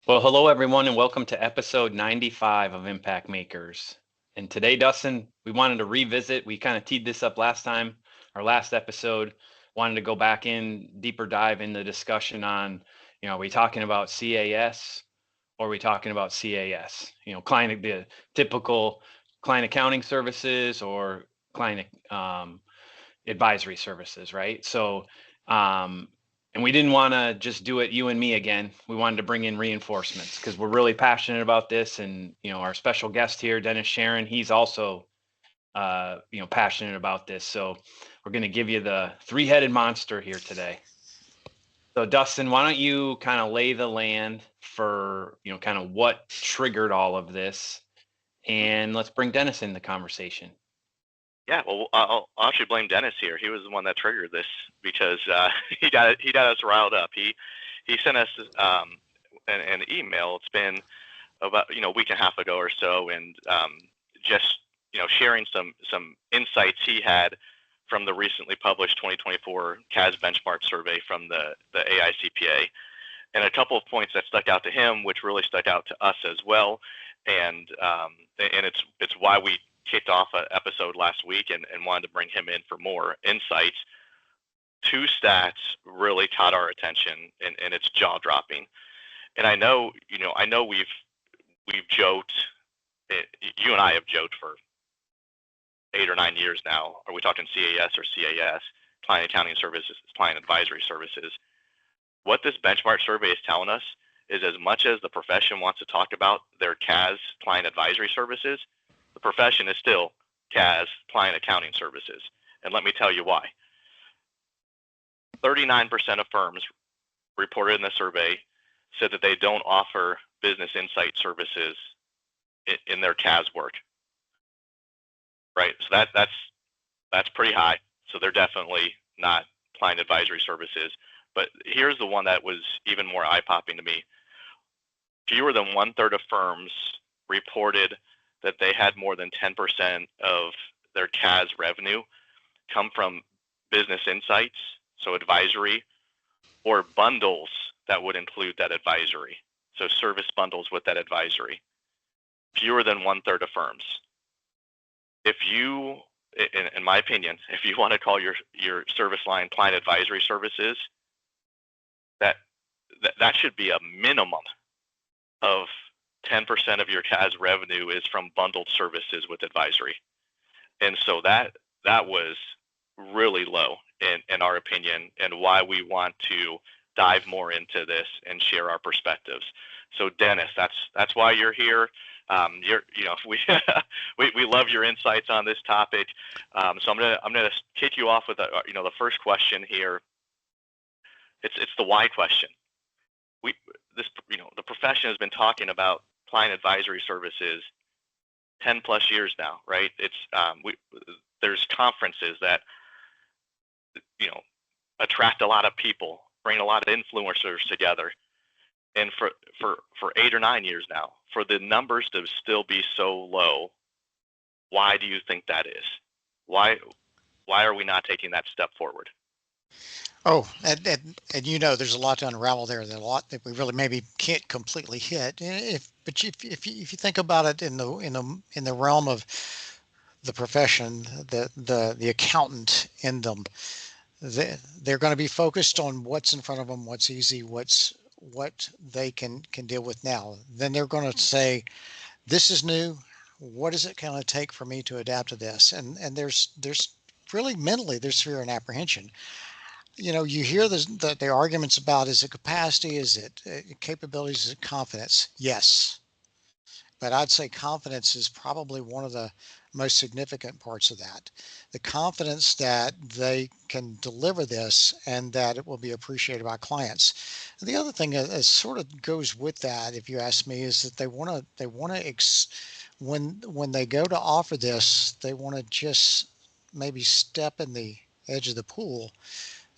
Well, hello everyone, and welcome to episode 95 of Impact Makers. And today, Dustin, we wanted to revisit. We kind of teed this up last time, our last episode. Wanted to go back in deeper dive in the discussion on, are we talking about CAS or are we talking about CAS? The typical client accounting services or client advisory services, right? Um, and we didn't want to just do it you and me again. We wanted to bring in reinforcements because we're really passionate about this. And our special guest here, Dennis Sharon, he's also passionate about this. So we're going to give you the three-headed monster here today. So Dustin, why don't you kind of lay the land for kind of what triggered all of this, and let's bring Dennis in the conversation. Yeah, well, I'll actually blame Dennis here. He was the one that triggered this because he got us riled up. He sent us an email. It's been about a week and a half ago or so, and just sharing some insights he had from the recently published 2024 CAS benchmark survey from the AICPA, and a couple of points that stuck out to him, which really stuck out to us as well, and it's why we kicked off an episode last week and wanted to bring him in for more insights. Two stats really caught our attention, and it's jaw dropping. And I know we've joked, you and I have joked for 8 or 9 years now. Are we talking CAS or CAS? Client accounting services, client advisory services. What this benchmark survey is telling us is, as much as the profession wants to talk about their CAS client advisory services, the profession is still CAS client accounting services. And let me tell you why. 39% of firms reported in the survey said that they don't offer business insight services in their CAS work. Right? So that's pretty high. So they're definitely not client advisory services. But here's the one that was even more eye-popping to me. Fewer than 1/3 of firms reported that they had more than 10% of their CAS revenue come from business insights, so advisory, or bundles that would include that advisory, so service bundles with that advisory. Fewer than 1/3 of firms. If you, in my opinion, if you want to call your service line client advisory services, that should be a minimum of 10% of your CAS revenue is from bundled services with advisory. And so that was really low in our opinion, and why we want to dive more into this and share our perspectives. So Dennis, that's why you're here. We love your insights on this topic. So I'm gonna kick you off with the first question here. It's the why question. The profession has been talking about client advisory services 10 plus years now, right? There's conferences that attract a lot of people, bring a lot of influencers together, and for 8 or 9 years now, for the numbers to still be so low, why do you think that is? Why are we not taking that step forward? Oh, and there's a lot to unravel there. There's a lot that we really maybe can't completely hit. But if you think about it in the realm of the profession, the accountant in them, they're going to be focused on what's in front of them, what's easy, what they can deal with now. Then they're going to say, "This is new. What is it going to take for me to adapt to this?" And there's really mentally there's fear and apprehension. You hear the arguments about, is it capacity, is it capabilities, is it confidence? Yes. But I'd say confidence is probably one of the most significant parts of that. The confidence that they can deliver this and that it will be appreciated by clients. And the other thing that sort of goes with that, if you ask me, is that when they go to offer this, they want to just maybe step in the edge of the pool,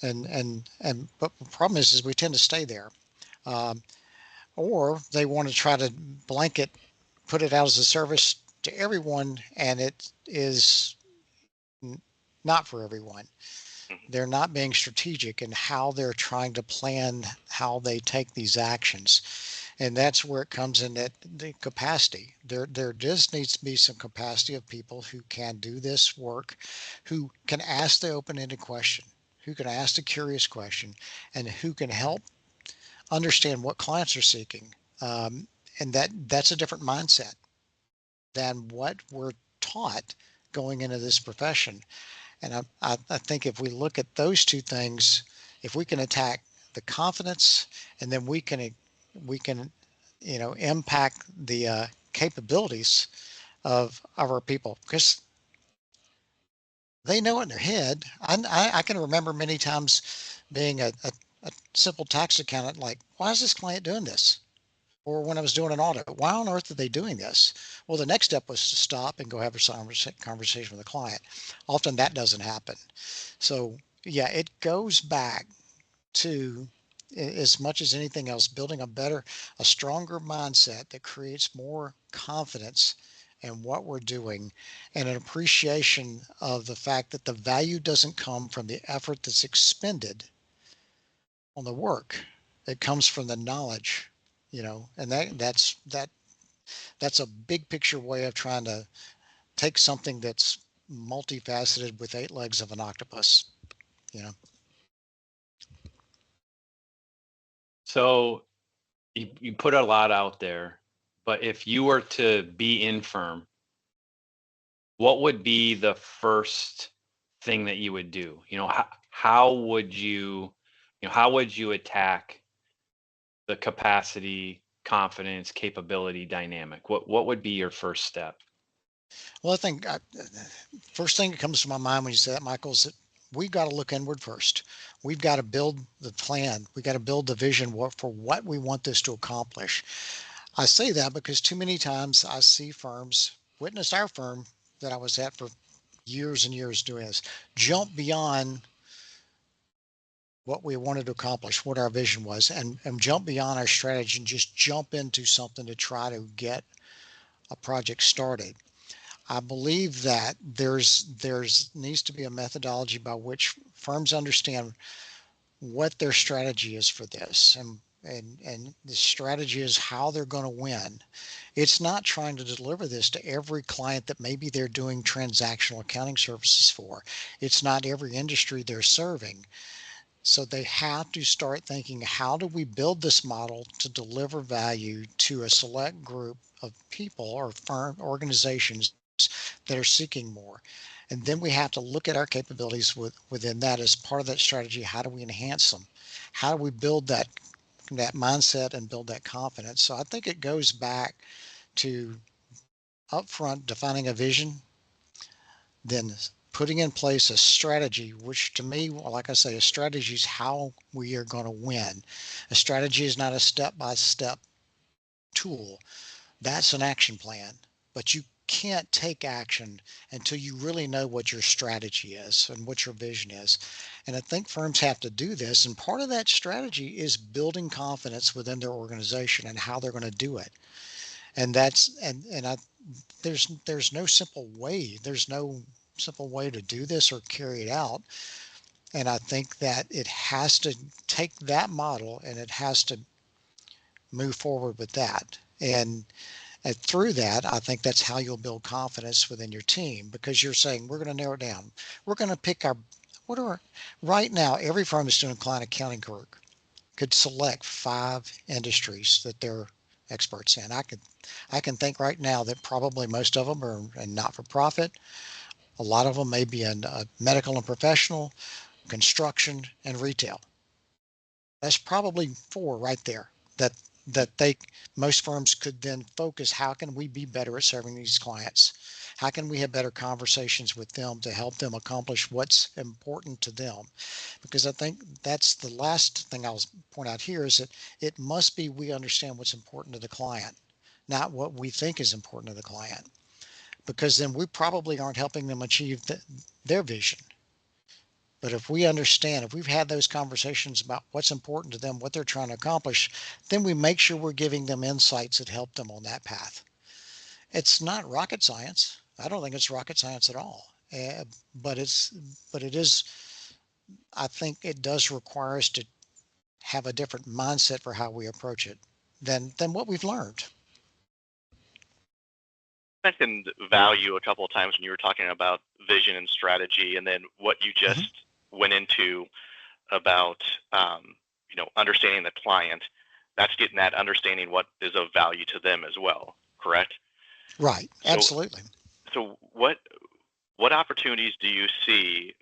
but the problem is we tend to stay there, um, or they want to try to blanket put it out as a service to everyone, and it is not for everyone. They're not being strategic in how they're trying to plan how they take these actions. And that's where it comes in, that the capacity. There just needs to be some capacity of people who can do this work, who can ask the open-ended question, who can ask the curious question, and who can help understand what clients are seeking. And that's a different mindset than what we're taught going into this profession. And I think if we look at those two things, if we can attack the confidence, and then we can impact the capabilities of our people, because they know it in their head. I can remember many times being a simple tax accountant, like, why is this client doing this? Or when I was doing an audit, why on earth are they doing this? Well, the next step was to stop and go have a conversation with the client. Often that doesn't happen. So yeah, it goes back to, as much as anything else, building a stronger mindset that creates more confidence in what we're doing, and an appreciation of the fact that the value doesn't come from the effort that's expended on the work. It comes from the knowledge, and that's a big picture way of trying to take something that's multifaceted with eight legs of an octopus, you know. So you put a lot out there, but if you were to be in firm, what would be the first thing that you would do? How would how would you attack the capacity, confidence, capability dynamic? What would be your first step? Well, I think first thing that comes to my mind when you say that, Michael, is that we've got to look inward first. We've got to build the plan. We got to build the vision for what we want this to accomplish. I say that because too many times I see firms, witness our firm that I was at for years and years doing this, jump beyond what we wanted to accomplish, what our vision was, and jump beyond our strategy and just jump into something to try to get a project started. I believe that there's needs to be a methodology by which firms understand what their strategy is for this, and the strategy is how they're going to win. It's not trying to deliver this to every client that maybe they're doing transactional accounting services for. It's not every industry they're serving. So they have to start thinking, how do we build this model to deliver value to a select group of people or firm organizations that are seeking more? And then we have to look at our capabilities within that as part of that strategy. How do we enhance them? How do we build that mindset and build that confidence? So I think it goes back to upfront defining a vision, then putting in place a strategy, which to me, like I say, a strategy is how we are going to win. A strategy is not a step by step tool, that's an action plan. But you can't take action until you really know what your strategy is and what your vision is. And I think firms have to do this. And part of that strategy is building confidence within their organization and how they're going to do it. And that's and I there's no simple way. There's no simple way to do this or carry it out. And I think that it has to take that model and it has to move forward with that. And through that, I think that's how you'll build confidence within your team, because you're saying, we're going to narrow it down. We're going to pick what are, right now, every firm that's doing client accounting work could select 5 industries that they're experts in. I can think right now that probably most of them are in not-for-profit. A lot of them may be in medical and professional, construction, and retail. That's probably 4 right there that they most firms could then focus. How can we be better at serving these clients? How can we have better conversations with them to help them accomplish what's important to them? Because I think that's the last thing I'll point out here, is that it must be we understand what's important to the client, not what we think is important to the client, because then we probably aren't helping them achieve their vision. But if we understand, if we've had those conversations about what's important to them, what they're trying to accomplish, then we make sure we're giving them insights that help them on that path. It's not rocket science. I don't think it's rocket science at all. But it is. I think it does require us to have a different mindset for how we approach it. than what we've learned. You mentioned value a couple of times when you were talking about vision and strategy, and then what you just went into about understanding the client. That's getting that understanding what is of value to them as well, correct? Right. Absolutely. So what opportunities do you see?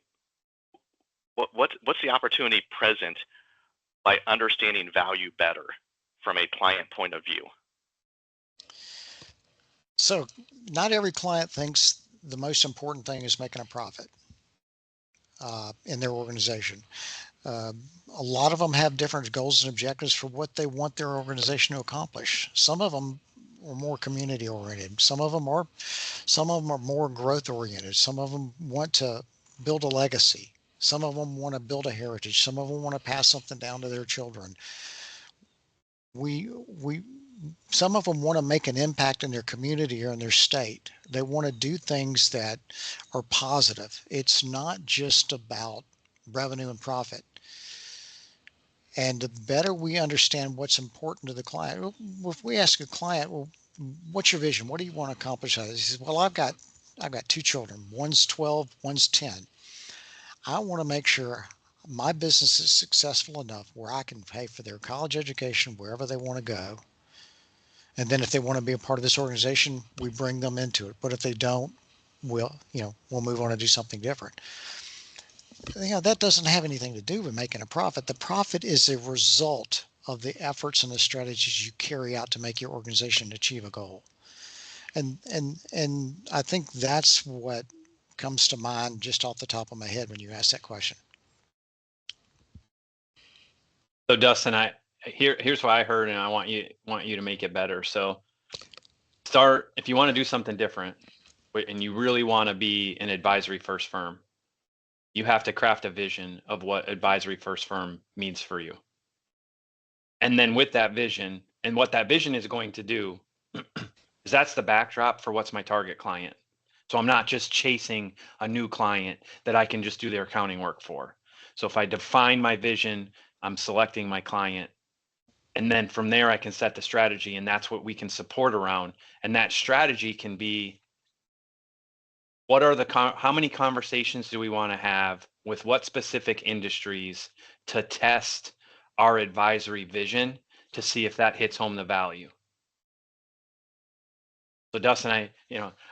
What's the opportunity present by understanding value better from a client point of view? So not every client thinks the most important thing is making a profit in their organization. Uh, a lot of them have different goals and objectives for what they want their organization to accomplish. Some of them are more community oriented. Some of them are more growth oriented. Some of them want to build a legacy. Some of them want to build a heritage. Some of them want to pass something down to their children. We some of them want to make an impact in their community or in their state. They want to do things that are positive. It's not just about revenue and profit. And the better we understand what's important to the client, if we ask a client, well, what's your vision? What do you want to accomplish? He says, well, I've got two children. One's 12, one's 10. I want to make sure my business is successful enough where I can pay for their college education wherever they want to go. And then if they want to be a part of this organization, we bring them into it. But if they don't, we'll move on and do something different. That doesn't have anything to do with making a profit. The profit is a result of the efforts and the strategies you carry out to make your organization achieve a goal. And I think that's what comes to mind just off the top of my head when you ask that question. So Dustin, here's what I heard, and I want you to make it better. So start, if you want to do something different and you really want to be an advisory first firm, you have to craft a vision of what advisory first firm means for you. And then with that vision, and what that vision is going to do is that's the backdrop for what's my target client. So I'm not just chasing a new client that I can just do their accounting work for. So if I define my vision, I'm selecting my client. And then from there, I can set the strategy, and that's what we can support around. And that strategy can be, how many conversations do we want to have with what specific industries to test our advisory vision to see if that hits home the value. So Dustin,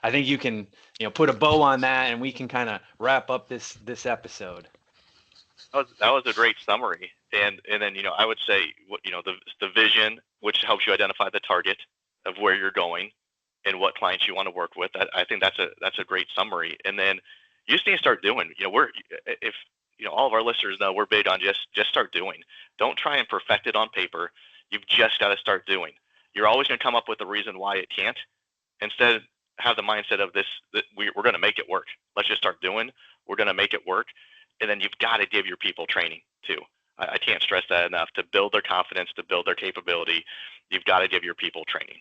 I think you can, put a bow on that, and we can kind of wrap up this episode. That was a great summary, and then I would say the vision, which helps you identify the target of where you're going and what clients you want to work with. I think that's a great summary, and then you just need to start doing. If all of our listeners know, we're big on just start doing. Don't try and perfect it on paper. You've just got to start doing. You're always going to come up with a reason why it can't. Instead, have the mindset of this: that we're going to make it work. Let's just start doing. We're going to make it work. And then you've got to give your people training too. I can't stress that enough. To build their confidence, to build their capability, you've got to give your people training.